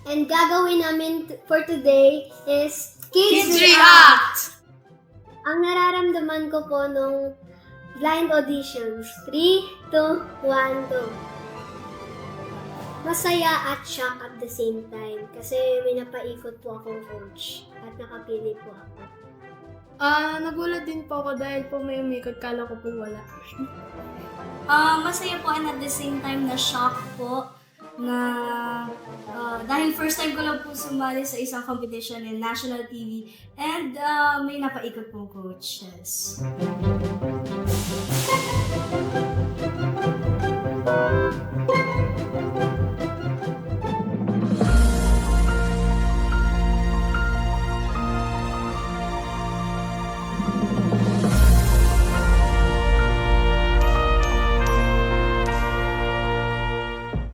And gagawin namin for today is Kids React! Ang nararamdaman ko po nung blind auditions. 3, 2, 1, go. Masaya at shock at the same time. Kasi may napaikot po akong coach at nakapili po ako. Nagulat din po ako dahil po may umikot, kala ko po wala. Masaya po and at the same time na shock po na dahil first time ko lang po sumali sa isang competition in national TV and may napaikot pong coaches.